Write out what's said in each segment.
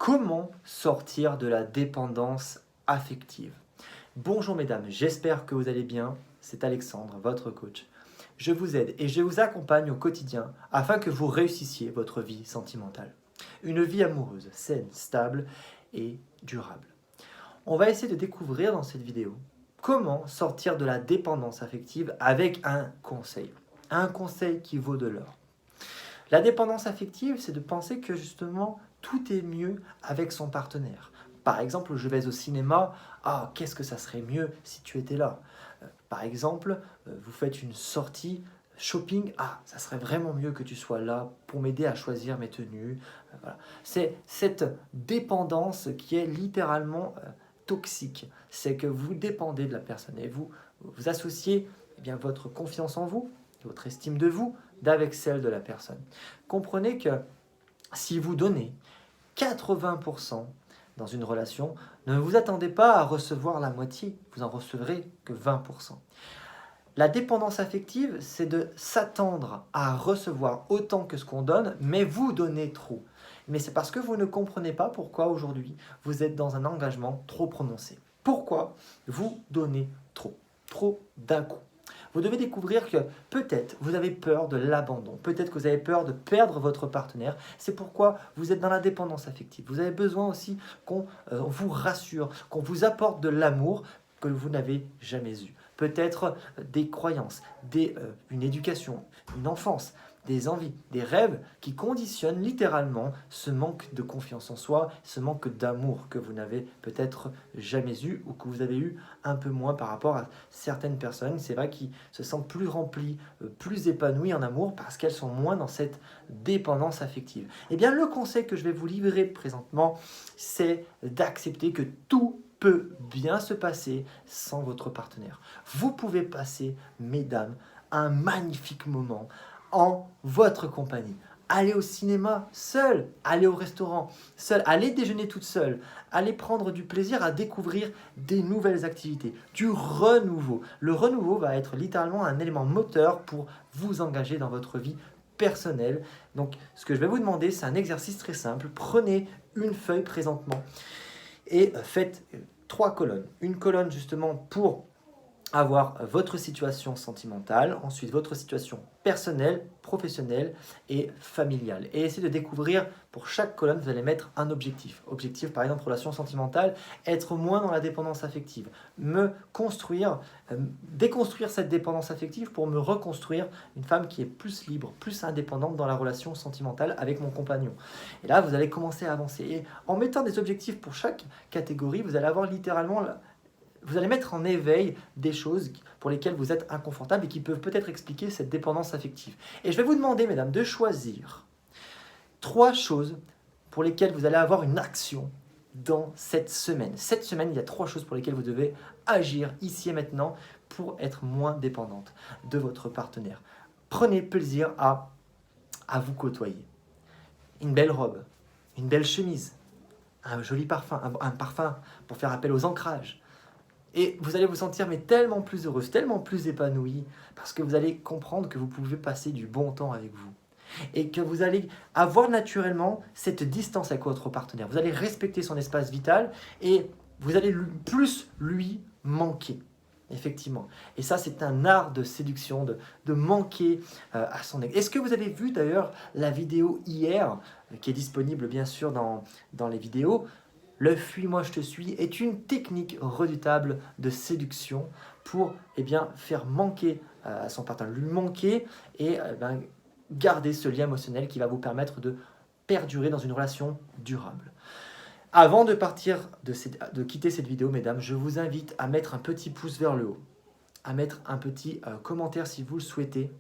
Comment sortir de la dépendance affective? Bonjour mesdames, j'espère que vous allez bien. C'est Alexandre, votre coach. Je vous aide et je vous accompagne au quotidien afin que vous réussissiez votre vie sentimentale. Une vie amoureuse, saine, stable et durable. On va essayer de découvrir dans cette vidéo comment sortir de la dépendance affective avec un conseil. Un conseil qui vaut de l'or. La dépendance affective, c'est de penser que justement, tout est mieux avec son partenaire. Par exemple, je vais au cinéma, ah, qu'est-ce que ça serait mieux si tu étais là. Par exemple, vous faites une sortie shopping, ah, ça serait vraiment mieux que tu sois là pour m'aider à choisir mes tenues. Voilà. C'est cette dépendance qui est littéralement toxique. C'est que vous dépendez de la personne et vous associez bien, votre confiance en vous, votre estime de vous, d'avec celle de la personne. Comprenez que si vous donnez 80% dans une relation, ne vous attendez pas à recevoir la moitié, vous en recevrez que 20%. La dépendance affective, c'est de s'attendre à recevoir autant que ce qu'on donne, mais vous donnez trop. Mais c'est parce que vous ne comprenez pas pourquoi aujourd'hui vous êtes dans un engagement trop prononcé. Pourquoi vous donnez trop d'un coup. Vous devez découvrir que peut-être vous avez peur de l'abandon, peut-être que vous avez peur de perdre votre partenaire. C'est pourquoi vous êtes dans la dépendance affective. Vous avez besoin aussi qu'on vous rassure, qu'on vous apporte de l'amour que vous n'avez jamais eu. Peut-être des croyances, une éducation, une enfance, des envies, des rêves qui conditionnent littéralement ce manque de confiance en soi, ce manque d'amour que vous n'avez peut-être jamais eu ou que vous avez eu un peu moins par rapport à certaines personnes. C'est vrai qui se sentent plus remplies, plus épanouies en amour parce qu'elles sont moins dans cette dépendance affective. Eh bien, le conseil que je vais vous livrer présentement, c'est d'accepter que tout peut bien se passer sans votre partenaire. Vous pouvez passer, mesdames, un magnifique moment en votre compagnie. Allez au cinéma seul, allez au restaurant seul, allez déjeuner toute seule, allez prendre du plaisir à découvrir des nouvelles activités, du renouveau. Le renouveau va être littéralement un élément moteur pour vous engager dans votre vie personnelle. Donc, ce que je vais vous demander, c'est un exercice très simple. Prenez une feuille présentement et faites 3 colonnes. Une colonne justement pour avoir votre situation sentimentale, ensuite votre situation personnelle, professionnelle et familiale. Et essayez de découvrir, pour chaque colonne, vous allez mettre un objectif. Objectif, par exemple, relation sentimentale, être moins dans la dépendance affective. Me construire, déconstruire cette dépendance affective pour me reconstruire une femme qui est plus libre, plus indépendante dans la relation sentimentale avec mon compagnon. Et là, vous allez commencer à avancer. Et en mettant des objectifs pour chaque catégorie, vous allez avoir littéralement vous allez mettre en éveil des choses pour lesquelles vous êtes inconfortable et qui peuvent peut-être expliquer cette dépendance affective. Et je vais vous demander, mesdames, de choisir 3 choses pour lesquelles vous allez avoir une action dans cette semaine. Cette semaine, il y a 3 choses pour lesquelles vous devez agir ici et maintenant pour être moins dépendante de votre partenaire. Prenez plaisir à vous côtoyer. Une belle robe, une belle chemise, un joli parfum, un parfum pour faire appel aux ancrages. Et vous allez vous sentir mais tellement plus heureuse, tellement plus épanouie, parce que vous allez comprendre que vous pouvez passer du bon temps avec vous. Et que vous allez avoir naturellement cette distance avec votre partenaire. Vous allez respecter son espace vital et vous allez plus lui manquer. Effectivement. Et ça, c'est un art de séduction, de manquer à son ex. Est-ce que vous avez vu d'ailleurs la vidéo hier, qui est disponible bien sûr dans les vidéos? Le fuis-moi, je te suis est une technique redoutable de séduction pour faire manquer à son partenaire, lui manquer et garder ce lien émotionnel qui va vous permettre de perdurer dans une relation durable. Avant de partir, de quitter cette vidéo, mesdames, je vous invite à mettre un petit pouce vers le haut, à mettre un petit commentaire si vous le souhaitez,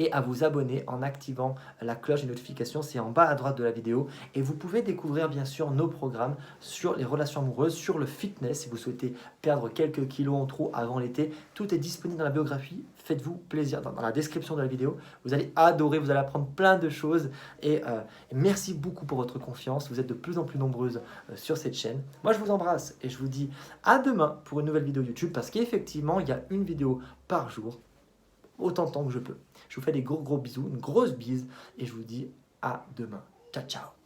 et à vous abonner en activant la cloche des notifications, c'est en bas à droite de la vidéo. Et vous pouvez découvrir bien sûr nos programmes sur les relations amoureuses, sur le fitness, si vous souhaitez perdre quelques kilos en trop avant l'été. Tout est disponible dans la biographie, faites-vous plaisir. Dans la description de la vidéo, vous allez adorer, vous allez apprendre plein de choses. Et merci beaucoup pour votre confiance, vous êtes de plus en plus nombreuses sur cette chaîne. Moi je vous embrasse et je vous dis à demain pour une nouvelle vidéo YouTube, parce qu'effectivement il y a une vidéo par jour, autant de temps que je peux. Je vous fais des gros bisous, une grosse bise et je vous dis à demain. Ciao, ciao.